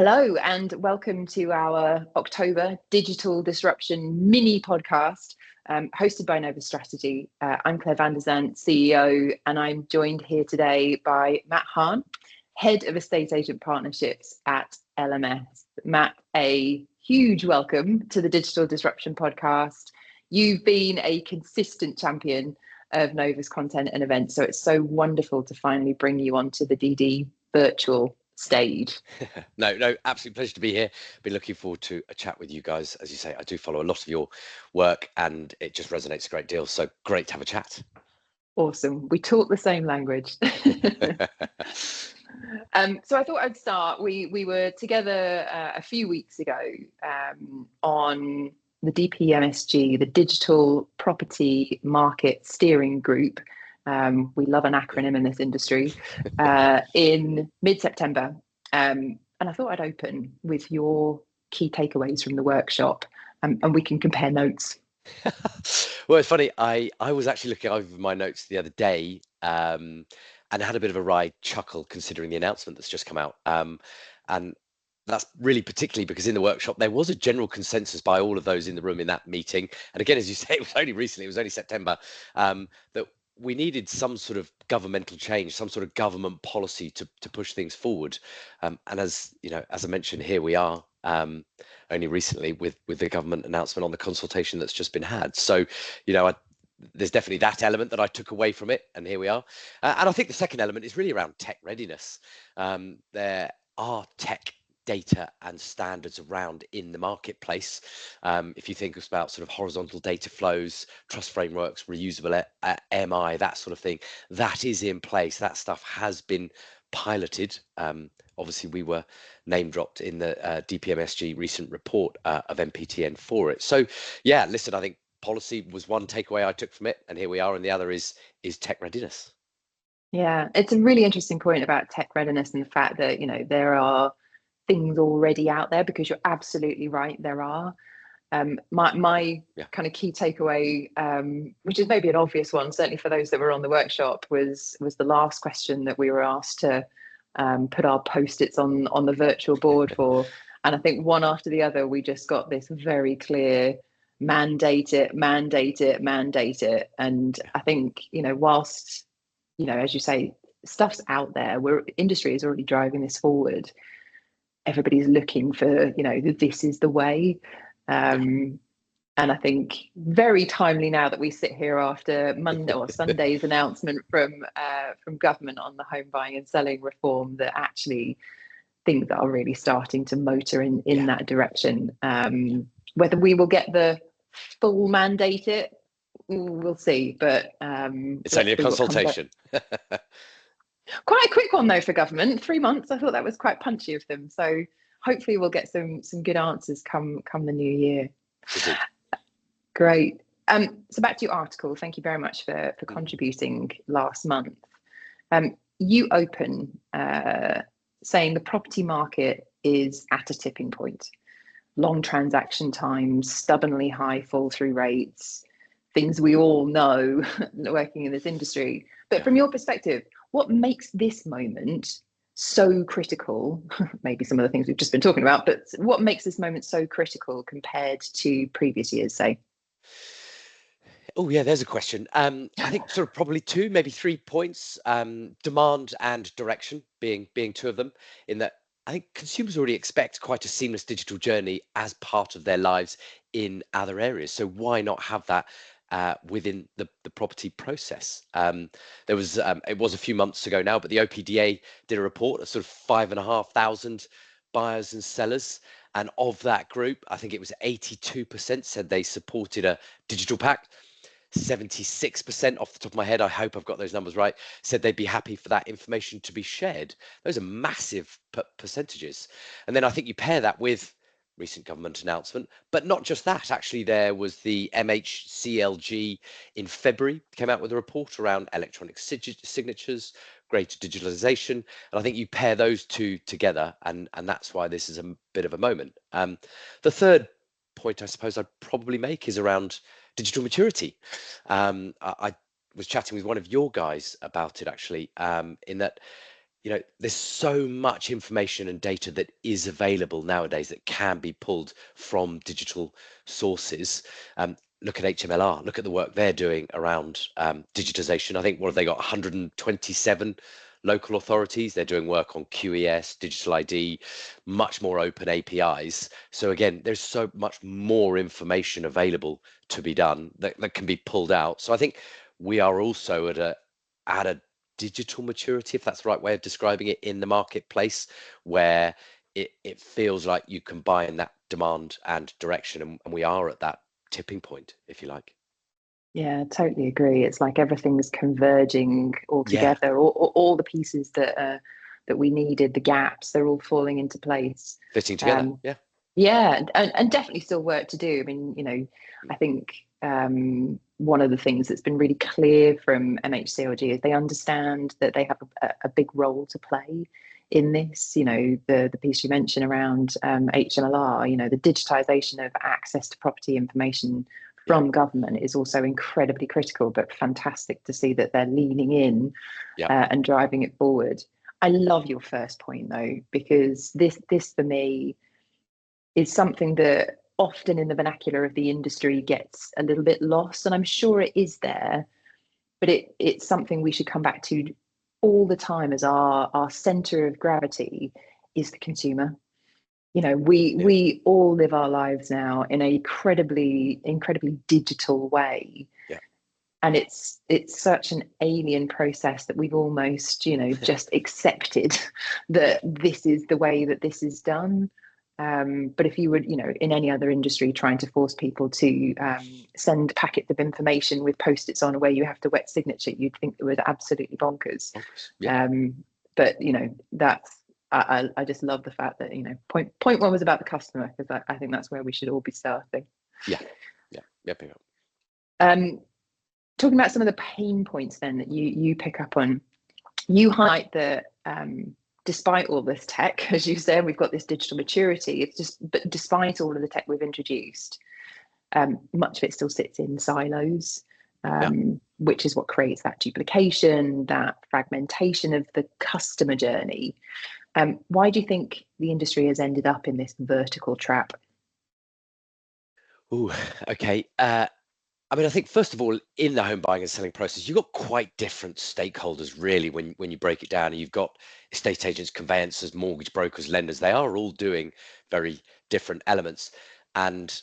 Hello and welcome to our October Digital Disruption mini podcast hosted by Novus Strategy. I'm Claire van der Zant, CEO, and I'm joined here today by Matt Hahn, Head of Estate Agent Partnerships at LMS. Matt, a huge welcome to the Digital Disruption podcast. You've been a consistent champion of Novus content and events, so it's so wonderful to finally bring you onto the DD virtual stage. No, absolute pleasure to be here. Been looking forward to a chat with you guys. As you say, I do follow a lot of your work and it just resonates a great deal. So great to have a chat. Awesome. We talk the same language. So I thought I'd start. We were together a few weeks ago on the DPMSG, the Digital Property Market Steering Group. We love an acronym in this industry, in mid-September. And I thought I'd open with your key takeaways from the workshop, and we can compare notes. Well, it's funny. I was actually looking over my notes the other day and had a bit of a wry chuckle considering the announcement that's just come out. And that's really particularly because in the workshop, there was a general consensus by all of those in the room in that meeting. And again, as you say, it was only recently, it was only September, that we needed some sort of governmental change, some sort of government policy to push things forward. And as you know, as I mentioned, here we are only recently with the government announcement on the consultation that's just been had. So, you know, there's definitely that element that I took away from it, and here we are. And I think the second element is really around tech readiness. There are tech data and standards around in the marketplace. If you think about sort of horizontal data flows, trust frameworks, reusable MI, that sort of thing, that is in place. That stuff has been piloted. Obviously, we were name dropped in the DPMSG recent report of MPTN for it. So, yeah, listen, I think policy was one takeaway I took from it, and here we are, and the other is tech readiness. Yeah, it's a really interesting point about tech readiness and the fact that, you know, there are things already out there, because you're absolutely right, there are. My kind of key takeaway, which is maybe an obvious one, certainly for those that were on the workshop, was the last question that we were asked to put our post-its on the virtual board for. And I think one after the other, we just got this very clear mandate it. And I think, you know, whilst, you know, as you say, stuff's out there, industry is already driving this forward. Everybody's looking for, you know, this is the way. And I think very timely now that we sit here after Monday or Sunday's announcement from government on the home buying and selling reform, that actually things are really starting to motor in that direction. Whether we will get the full mandate it, we'll see. But it's only a consultation. Quite a quick one though for government, 3 months. I thought that was quite punchy of them. So hopefully we'll get some good answers come the new year. Great. So back to your article. Thank you very much for contributing last month. You open saying the property market is at a tipping point. Long transaction times, stubbornly high fall through rates, things we all know working in this industry. But from your perspective, what makes this moment so critical? Maybe some of the things we've just been talking about, but what makes this moment so critical compared to previous years, say? Oh yeah, there's a question. I think sort of probably two, maybe 3 points. Demand and direction being two of them, in that I think consumers already expect quite a seamless digital journey as part of their lives in other areas. So why not have that within the property process? There was it was a few months ago now, but the OPDA did a report of sort of 5,500 buyers and sellers, and of that group, I think it was 82% said they supported a digital pack. 76% off the top of my head, I hope I've got those numbers right, said they'd be happy for that information to be shared. Those are massive percentages. And then I think you pair that with recent government announcement, but not just that. Actually, there was the MHCLG in February, came out with a report around electronic signatures, greater digitalization. And I think you pair those two together, and that's why this is a bit of a moment. The third point I suppose I'd probably make is around digital maturity. I was chatting with one of your guys about it actually, in that there's so much information and data that is available nowadays that can be pulled from digital sources. Look at HMLR, look at the work they're doing around digitization. I think, what have they got? 127 local authorities. They're doing work on QES, digital ID, much more open APIs. So again, there's so much more information available to be done that can be pulled out. So I think we are also at a digital maturity, if that's the right way of describing it, in the marketplace, where it feels like you combine that demand and direction, and we are at that tipping point, if you like. Yeah, totally agree. It's like everything's converging all Yeah, together. All the pieces that we needed, the gaps, they're all falling into place. fitting together. Um, Yeah. yeah, and definitely still work to do. I mean, I think one of the things that's been really clear from MHCLG is they understand that they have a big role to play in this. The piece you mentioned around HMLR, the digitization of access to property information Yeah. from government is also incredibly critical, but fantastic to see that they're leaning in Yeah. and driving it forward. I love your first point though, because this for me is something that often in the vernacular of the industry gets a little bit lost, and I'm sure it is there, but it's something we should come back to all the time as our center of gravity is the consumer. Yeah. We all live our lives now in a incredibly digital way, Yeah. and it's such an alien process that we've almost just accepted Yeah. that this is the way that this is done. But if you were in any other industry trying to force people to send packets of information with post-its on where you have to wet signature, you'd think it was absolutely bonkers. Bonkers. Yeah. But that's I just love the fact that point one was about the customer, because I think that's where we should all be starting. Yeah. Yeah. Yeah. Yeah. um Talking about some of the pain points then that you pick up on, you highlight that despite all this tech, as you said, we've got this digital maturity. But despite all of the tech we've introduced, much of it still sits in silos, Yeah. which is what creates that duplication, that fragmentation of the customer journey. Why do you think the industry has ended up in this vertical trap? Ooh, okay. I mean, I think first of all, in the home buying and selling process, you've got quite different stakeholders, really, when you break it down. You've got estate agents, conveyancers, mortgage brokers, lenders. They are all doing very different elements. And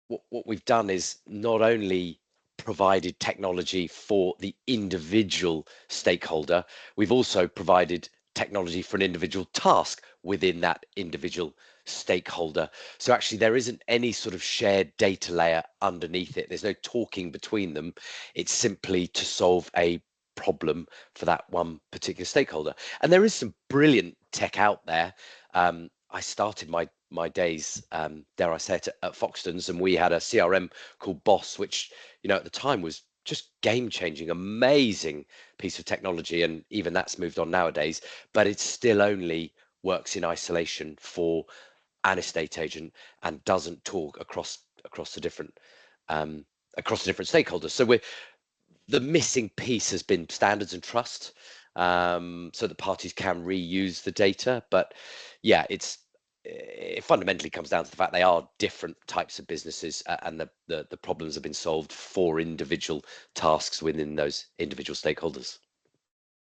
what we've done is not only provided technology for the individual stakeholder, we've also provided technology for an individual task within that individual stakeholder. So actually there isn't any sort of shared data layer underneath it. There's no talking between them. It's simply to solve a problem for that one particular stakeholder. And there is some brilliant tech out there. I started my days, dare I say it, at Foxtons, and we had a CRM called Boss, which at the time was just game changing, amazing piece of technology, and even that's moved on nowadays. But it still only works in isolation for an estate agent and doesn't talk across the different um, across the different stakeholders. So the missing piece has been standards and trust, so that parties can reuse the data. But yeah, it fundamentally comes down to the fact they are different types of businesses, and the problems have been solved for individual tasks within those individual stakeholders.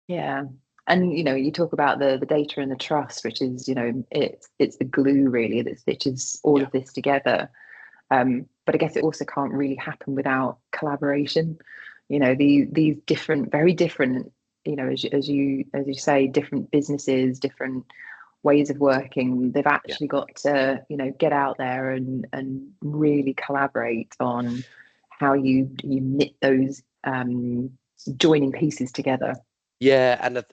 Yeah. And you talk about the data and the trust, which is it's the glue really that stitches all Yeah, of this together. But I guess it also can't really happen without collaboration. These different, very different, as you say, different businesses, different ways of working. They've yeah. actually got to get out there and really collaborate on how you knit those joining pieces together. Yeah, and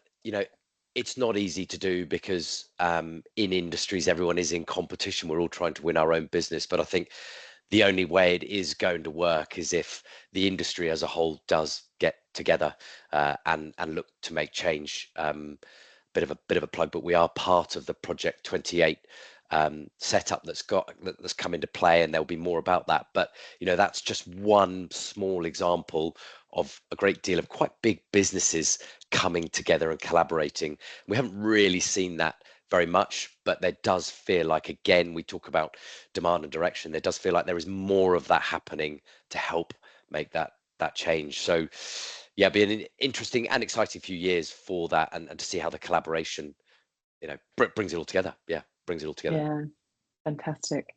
it's not easy to do because in industries everyone is in competition. We're all trying to win our own business, but I think the only way it is going to work is if the industry as a whole does get together and look to make change. Bit of a plug, but we are part of the Project 28 setup that's come into play, and there'll be more about that. But that's just one small example of a great deal of quite big businesses coming together and collaborating. We haven't really seen that very much, but there does feel like, again, we talk about demand and direction, there does feel like there is more of that happening to help make that change. So yeah, be an interesting and exciting few years for that, and to see how the collaboration, brings it all together. Yeah, brings it all together. Yeah, fantastic.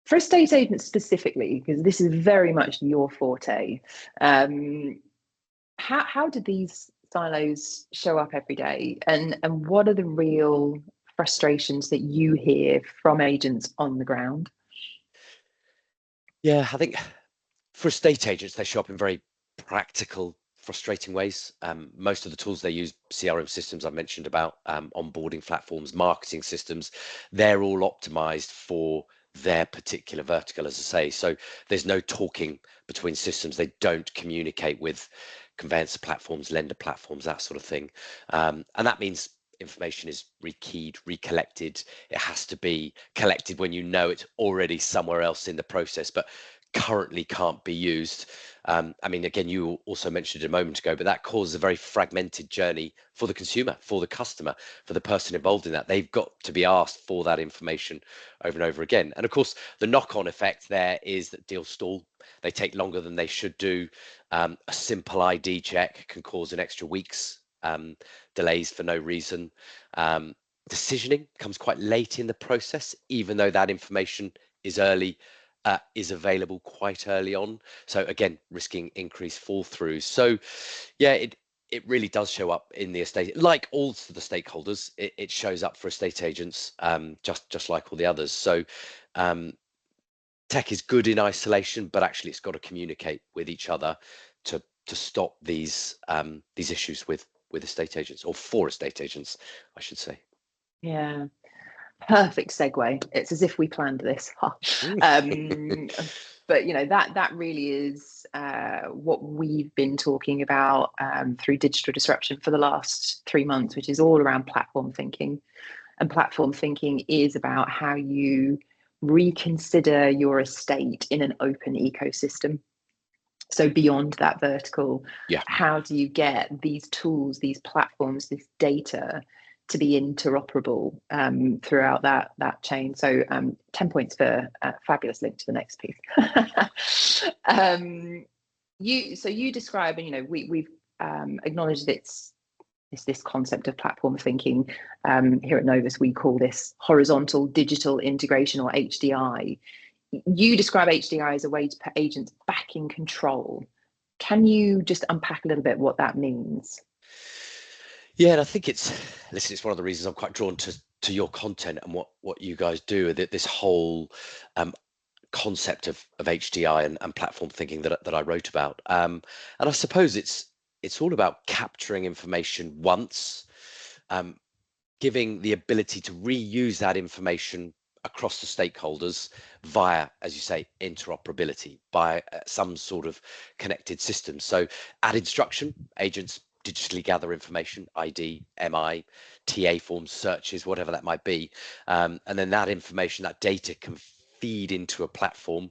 For estate agents specifically, because this is very much your forte, how do these silos show up every day, and what are the real frustrations that you hear from agents on the ground? Yeah, I think for estate agents, they show up in very practical, frustrating ways. Most of the tools they use, CRM systems I mentioned about, onboarding platforms, marketing systems, they're all optimized for their particular vertical, as I say. So there's no talking between systems. They don't communicate with conveyancer platforms, lender platforms, that sort of thing. And that means information is rekeyed, recollected. It has to be collected when you know it's already somewhere else in the process, but currently can't be used. I mean, again, you also mentioned it a moment ago, but that causes a very fragmented journey for the consumer, for the customer, for the person involved in that. They've got to be asked for that information over and over again. And of course, the knock-on effect there is that deals stall. They take longer than they should do. A simple ID check can cause an extra week's delays for no reason. Decisioning comes quite late in the process, even though that information is available quite early on. So again, risking increased fall through. So yeah, it really does show up in the estate, like all the stakeholders. It shows up for estate agents, just like all the others. So tech is good in isolation, but actually it's got to communicate with each other to stop these issues with estate agents, or for estate agents, I should say. Yeah, perfect segue. It's as if we planned this. But that really is what we've been talking about through digital disruption for the last 3 months, which is all around platform thinking. And platform thinking is about how you reconsider your estate in an open ecosystem. So beyond that vertical, Yeah. how do you get these tools, these platforms, this data to be interoperable throughout that chain? So 10 points for fabulous link to the next piece. You describe, and we've acknowledged it's this concept of platform thinking. Here at Novus, we call this horizontal digital integration, or HDI. You describe HDI as a way to put agents back in control. Can you just unpack a little bit what that means? Yeah, and I think it's one of the reasons I'm quite drawn to your content and what you guys do. That this whole concept of HDI and platform thinking that I wrote about. And I suppose it's all about capturing information once, giving the ability to reuse that information across the stakeholders via, as you say, interoperability by some sort of connected system. So at instruction, agents digitally gather information, ID, MI, TA forms, searches, whatever that might be. And then that information, that data can feed into a platform,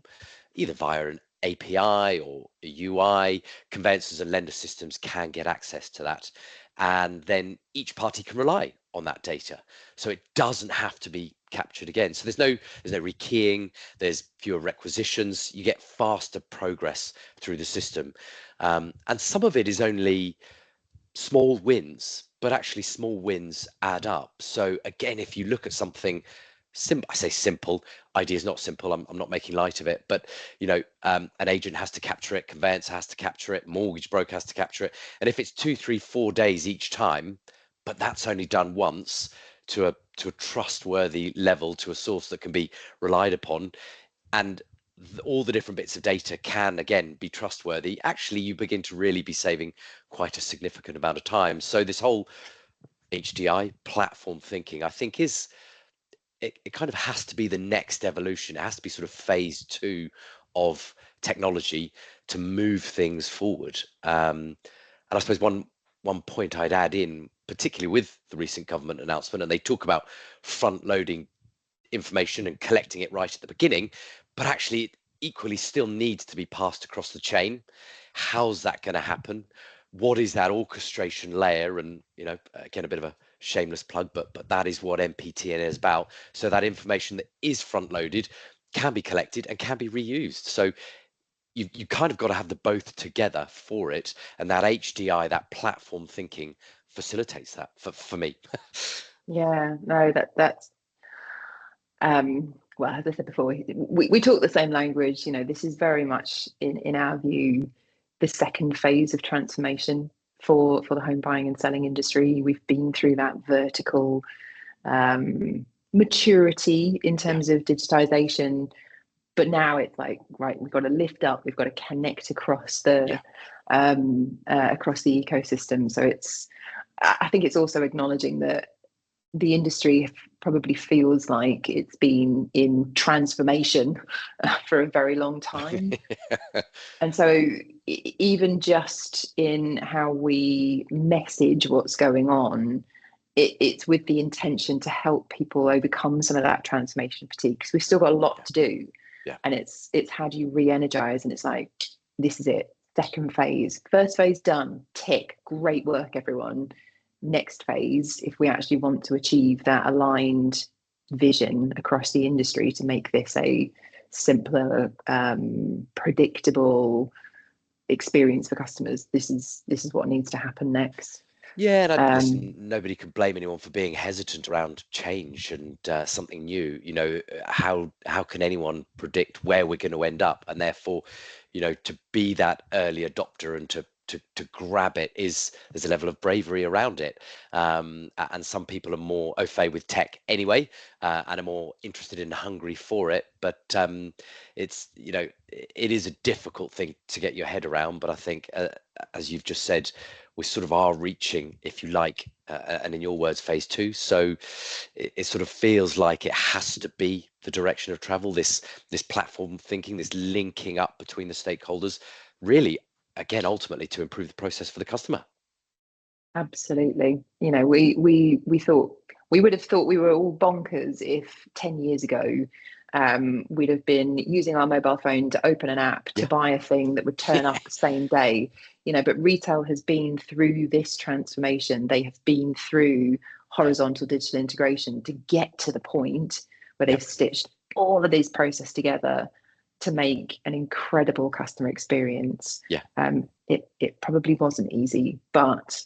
either via an API or a UI. Conveyancers and lender systems can get access to that. And then each party can rely on that data. So it doesn't have to be captured again. So there's no rekeying, there's fewer requisitions, you get faster progress through the system. And some of it is only small wins, but actually small wins add up. So again, if you look at something I say simple, idea is not simple. I'm not making light of it, but an agent has to capture it, conveyancer has to capture it, mortgage broker has to capture it. And if it's 2, 3, 4 days each time, but that's only done once to a trustworthy level, to a source that can be relied upon, and all the different bits of data can again be trustworthy, actually you begin to really be saving quite a significant amount of time. So this whole HDI platform thinking, I think, it kind of has to be the next evolution. It has to be sort of phase 2 of technology to move things forward. And I suppose one point I'd add in, particularly with the recent government announcement, and they talk about front loading information and collecting it right at the beginning, but actually it equally still needs to be passed across the chain. how's that going to happen? What is that orchestration layer? And, again, a bit of a shameless plug, but that is what MPTN is about. So that information that is front loaded can be collected and can be reused. So you kind of got to have the both together for it, and that HDI, that platform thinking, facilitates that for me. Yeah, no, that's well, as I said before, we talk the same language. This is very much in our view the second phase of transformation for the home buying and selling industry. We've been through that vertical maturity in terms of digitization, but now it's like, right, we've got to lift up, we've got to connect across the ecosystem. So I think it's also acknowledging that the industry probably feels like it's been in transformation for a very long time. And so even just in how we message what's going on, it's with the intention to help people overcome some of that transformation fatigue, because we've still got a lot to do. Yeah. And it's how do you re-energize? And it's like, this is it. Second phase. First phase done. Tick. Great work, everyone. Next phase, if we actually want to achieve that aligned vision across the industry to make this a simpler, predictable experience for customers, this is what needs to happen next. Yeah, and listen, nobody can blame anyone for being hesitant around change and something new. How can anyone predict where we're going to end up? And therefore, to be that early adopter and to grab it, there's a level of bravery around it. And some people are more au fait with tech anyway, and are more interested and hungry for it. But it's it is a difficult thing to get your head around. But I think, as you've just said, we sort of are reaching, if you like, and in your words, phase two. So it sort of feels like it has to be the direction of travel. This platform thinking, this linking up between the stakeholders, really, again, ultimately to improve the process for the customer. Absolutely. We thought, we would have thought we were all bonkers if 10 years ago we'd have been using our mobile phone to open an app to buy a thing that would turn up the same day. But retail has been through this transformation. They have been through horizontal digital integration to get to the point where they've stitched all of these processes together to make an incredible customer experience. It probably wasn't easy, but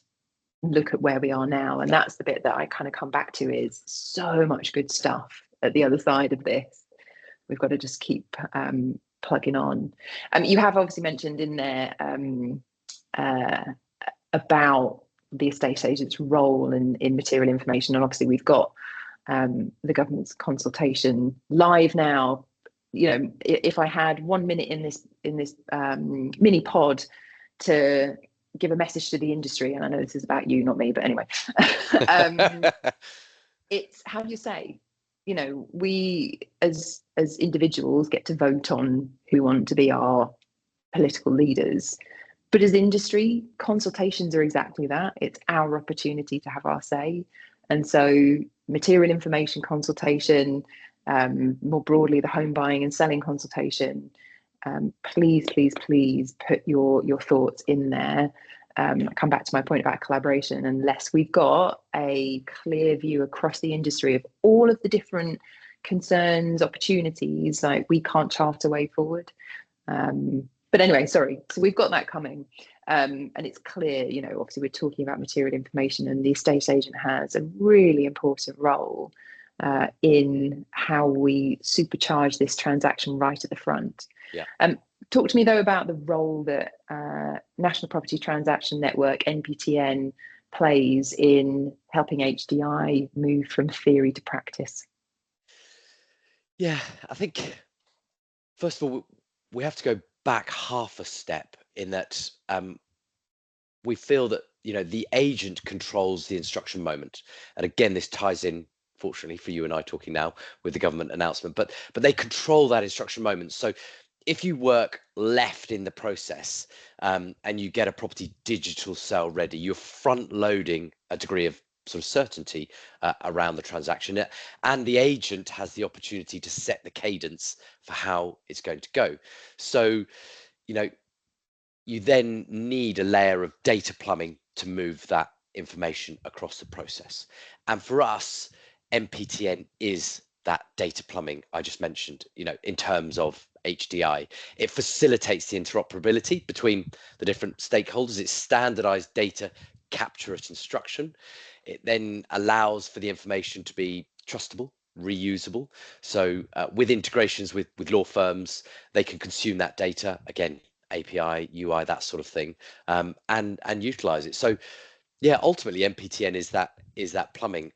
look at where we are now. And that's the bit that I kind of come back to, is so much good stuff at the other side of this. We've got to just keep plugging on. You have obviously mentioned in there about the estate agent's role in material information. And obviously we've got the government's consultation live now. If I had 1 minute in this mini pod to give a message to the industry, and I know this is about you, not me, but anyway, it's, how do you say, we as individuals get to vote on who want to be our political leaders, but as industry, consultations are exactly that. It's our opportunity to have our say. And so material information consultation, more broadly the home buying and selling consultation, please put your thoughts in there. Come back to my point about collaboration. Unless we've got a clear view across the industry of all of the different concerns, opportunities, like, we can't chart a way forward. But anyway, sorry. So we've got that coming. And it's clear, obviously we're talking about material information, and the estate agent has a really important role in how we supercharge this transaction right at the front. Talk to me though about the role that National Property Transaction Network, NPTN, plays in helping HDI move from theory to practice. Yeah, I think first of all, we have to go back half a step in that we feel that the agent controls the instruction moment, and again, this ties in, fortunately for you and I talking now, with the government announcement, but they control that instruction moment. So if you work left in the process and you get a property digital sale ready, you're front loading a degree of sort of certainty around the transaction, and the agent has the opportunity to set the cadence for how it's going to go. So you then need a layer of data plumbing to move that information across the process. And for us, MPTN is that data plumbing I just mentioned, in terms of HDI. It facilitates the interoperability between the different stakeholders. It's standardized data capture at instruction. It then allows for the information to be trustable, reusable. So with integrations with law firms, they can consume that data, again, API, UI, that sort of thing, and utilize it. So yeah, ultimately MPTN is that plumbing.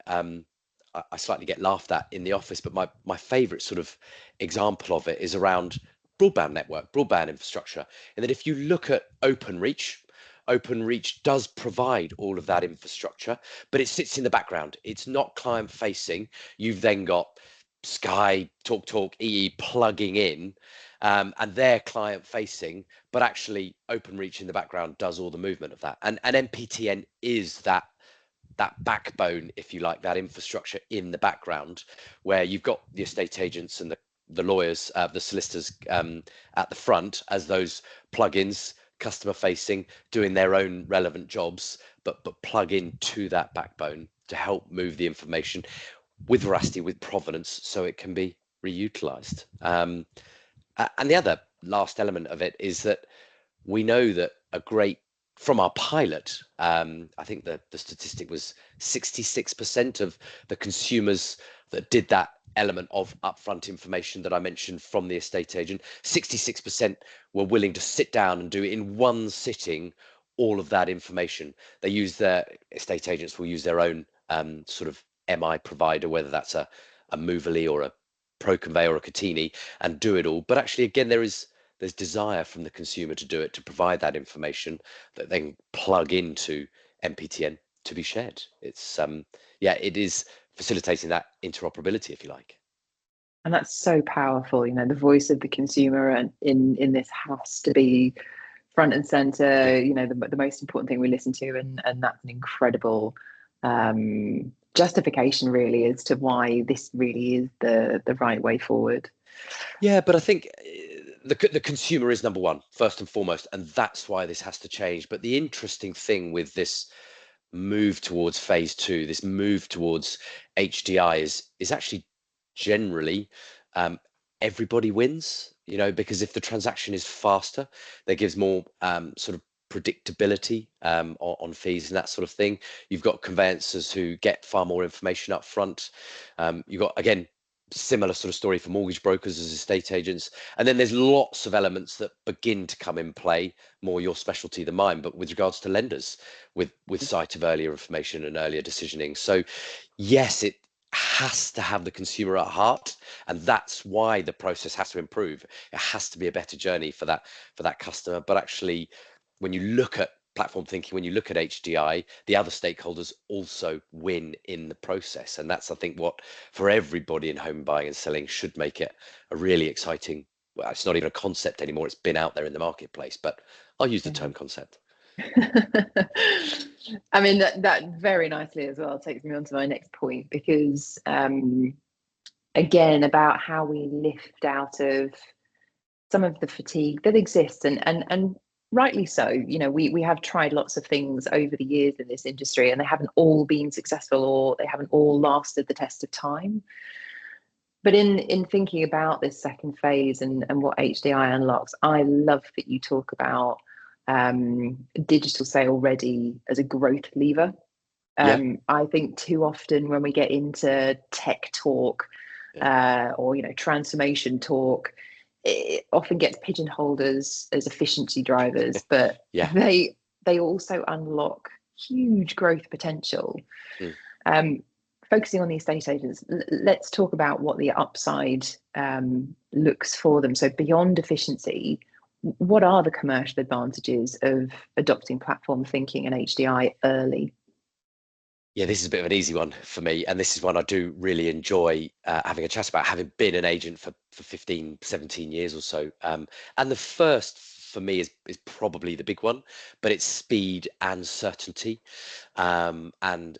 I slightly get laughed at in the office, but my favorite sort of example of it is around broadband network, broadband infrastructure. And that if you look at OpenReach does provide all of that infrastructure, but it sits in the background. It's not client facing. You've then got Sky, TalkTalk, EE plugging in, and they're client facing, but actually OpenReach in the background does all the movement of that. And MPTN is that backbone, if you like, that infrastructure in the background, where you've got the estate agents and the lawyers, the solicitors at the front as those plugins, customer facing, doing their own relevant jobs, but plug into that backbone to help move the information with veracity, with provenance, so it can be reutilized. And the other last element of it is that we know that from our pilot, I think the statistic was 66% of the consumers that did that element of upfront information that I mentioned from the estate agent, 66% were willing to sit down and do in one sitting all of that information. Estate agents will use their own sort of MI provider, whether that's a Moverly or a ProConvey or a Catini, and do it all. But actually, again, there's desire from the consumer to do it, to provide that information that then plug into MPTN to be shared. It's it is facilitating that interoperability, if you like. And that's so powerful. The voice of the consumer and in this has to be front and center. Yeah. The most important thing we listen to, and that's an incredible justification, really, as to why this really is the right way forward. Yeah, but I think the consumer is number one, first and foremost, and that's why this has to change. But the interesting thing with this move towards phase two, this move towards HDI is actually generally everybody wins, because if the transaction is faster, that gives more sort of predictability on fees and that sort of thing. You've got conveyancers who get far more information up front. You've got, again, similar sort of story for mortgage brokers as estate agents. And then there's lots of elements that begin to come in play, more your specialty than mine, but with regards to lenders, with sight of earlier information and earlier decisioning. So yes, it has to have the consumer at heart, and that's why the process has to improve. It has to be a better journey for that customer. But actually, when you look at platform thinking, when you look at HDI, the other stakeholders also win in the process. And that's, I think, what for everybody in home buying and selling should make it a really exciting, well, it's not even a concept anymore. It's been out there in the marketplace, but I'll use the term concept. I mean, that very nicely as well takes me on to my next point, because again, about how we lift out of some of the fatigue that exists, and rightly so. We have tried lots of things over the years in this industry, and they haven't all been successful, or they haven't all lasted the test of time. But in thinking about this second phase and what HDI unlocks, I love that you talk about digital sale ready as a growth lever. I think too often when we get into tech talk or transformation talk, it often gets pigeonholed as efficiency drivers, but they also unlock huge growth potential. Focusing on the estate agents, let's talk about what the upside looks for them. So beyond efficiency, what are the commercial advantages of adopting platform thinking and HDI early? Yeah, this is a bit of an easy one for me. And this is one I do really enjoy having a chat about, having been an agent for 15, 17 years or so. And the first for me is probably the big one, but it's speed and certainty. And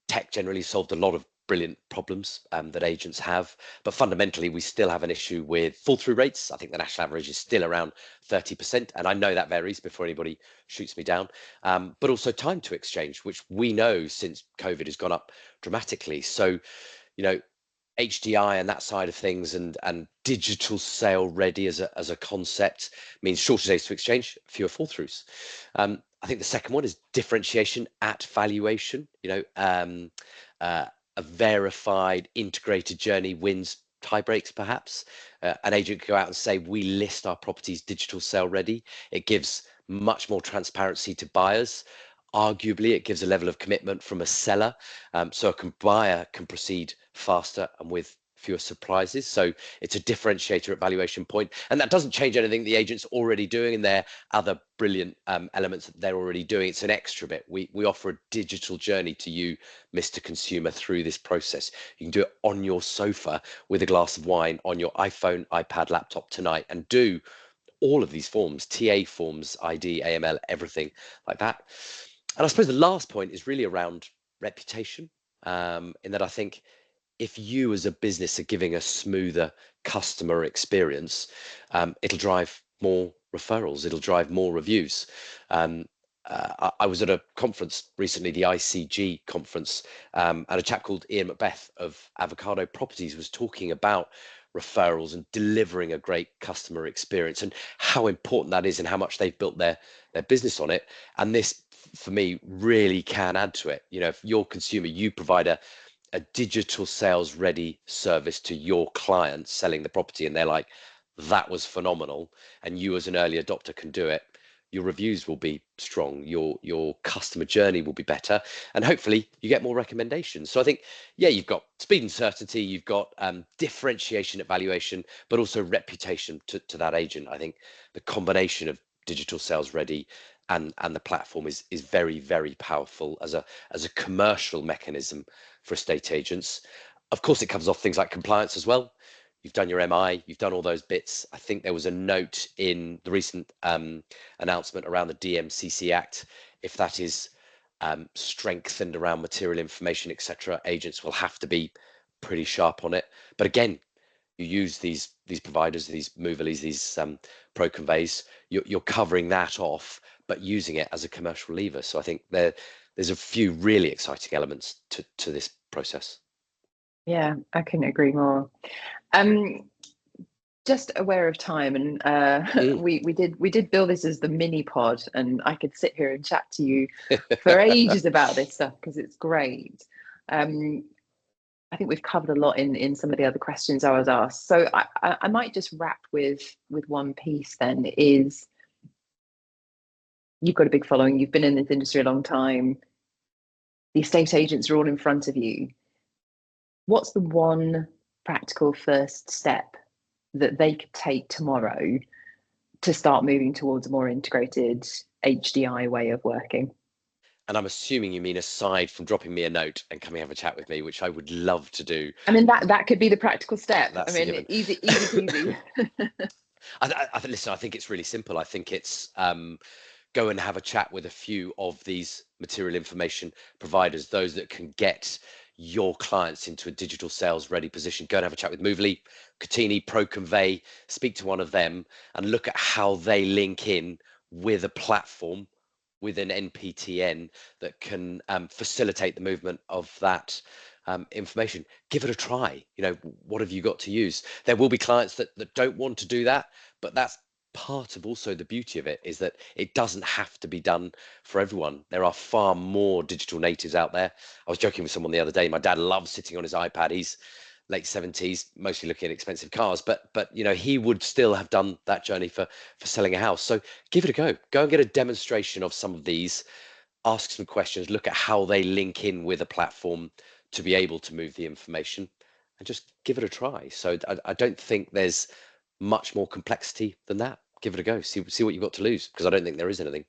tech generally solved a lot of brilliant problems that agents have. But fundamentally, we still have an issue with fall through rates. I think the national average is still around 30%. And I know that varies before anybody shoots me down. But also time to exchange, which we know since COVID has gone up dramatically. So, you know, HDI and that side of things, and digital sale ready as a concept means shorter days to exchange, fewer fall throughs. I think the second one is differentiation at valuation. A verified integrated journey wins tie breaks perhaps. An agent could go out and say, we list our properties digital sale ready. It gives much more transparency to buyers. Arguably, it gives a level of commitment from a seller, so a buyer can proceed faster and with fewer surprises. So it's a differentiator at valuation point, and that doesn't change anything the agent's already doing, and there are other brilliant elements that they're already doing. It's an extra bit. We offer a digital journey to you, Mr. Consumer, through this process. You can do it on your sofa with a glass of wine, on your iPhone, iPad, laptop tonight, and do all of these forms, TA forms, ID, AML, everything like that. And I suppose the last point is really around reputation, in that I think if you as a business are giving a smoother customer experience, it'll drive more referrals, it'll drive more reviews. I was at a conference recently, the ICG conference, and a chap called Ian Macbeth of Avocado Properties was talking about referrals and delivering a great customer experience and how important that is and how much they've built their business on it. And this, for me, really can add to it. If you're a consumer, you provide a digital sales ready service to your clients selling the property, and they're like, that was phenomenal, and you as an early adopter can do it, your reviews will be strong, your customer journey will be better, and hopefully you get more recommendations. So I think, yeah, you've got speed and certainty, you've got differentiation at valuation, but also reputation to that agent. I think the combination of digital sales ready and the platform is very, very powerful as a commercial mechanism for estate agents. Of course, it covers off things like compliance as well. You've done your MI, you've done all those bits. I think there was a note in the recent announcement around the DMCC Act. If that is strengthened around material information, etc., agents will have to be pretty sharp on it. But again, you use these providers, these Moverleys, these pro conveys, you're covering that off, but using it as a commercial lever. So I think there's a few really exciting elements to this process. Yeah, I couldn't agree more. Just aware of time, and we did build this as the mini pod, and I could sit here and chat to you for ages about this stuff because it's great. I think we've covered a lot in some of the other questions I was asked. So I might just wrap with one piece then. Is you've got a big following, you've been in this industry a long time, the estate agents are all in front of you. What's the one practical first step that they could take tomorrow to start moving towards a more integrated HDI way of working? And I'm assuming you mean aside from dropping me a note and coming have a chat with me, which I would love to do. I mean, that could be the practical step. That's I mean, easy peasy. Listen, I think it's really simple. I think it's go and have a chat with a few of these material information providers, those that can get your clients into a digital sales ready position. Go and have a chat with Moverly, Catini, ProConvey, speak to one of them and look at how they link in with a platform, with an NPTN that can facilitate the movement of that information. Give it a try. What have you got to use? There will be clients that don't want to do that, but that's part of also the beauty of it, is that it doesn't have to be done for everyone. There are far more digital natives out there. I was joking with someone the other day. My dad loves sitting on his iPad. He's late 70s, mostly looking at expensive cars, but he would still have done that journey for selling a house. So give it a go. Go and get a demonstration of some of these, ask some questions, look at how they link in with a platform to be able to move the information, and just give it a try. So I don't think there's much more complexity than that. Give it a go. See what you've got to lose, because I don't think there is anything.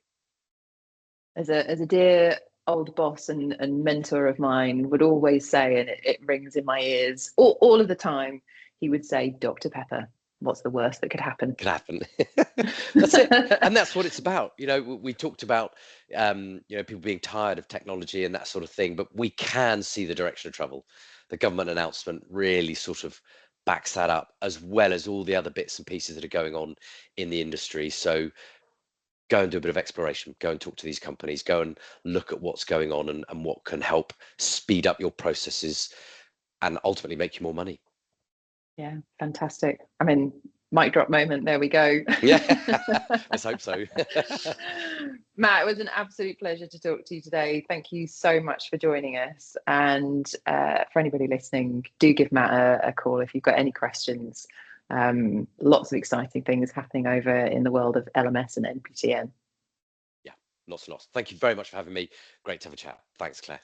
As a dear old boss and mentor of mine would always say, and it rings in my ears all of the time, he would say, Dr. Pepper, what's the worst that could happen? Could happen. That's it. And that's what it's about. We talked about people being tired of technology and that sort of thing, but we can see the direction of travel. the government announcement really sort of backs that up, as well as all the other bits and pieces that are going on in the industry. So go and do a bit of exploration, go and talk to these companies, go and look at what's going on and what can help speed up your processes and ultimately make you more money. Yeah, fantastic. I mean, mic drop moment. There we go. Yeah, let's hope so. Matt, it was an absolute pleasure to talk to you today. Thank you so much for joining us. And for anybody listening, do give Matt a call if you've got any questions. Lots of exciting things happening over in the world of LMS and NPTN. Yeah, lots and lots. Thank you very much for having me. Great to have a chat. Thanks, Claire.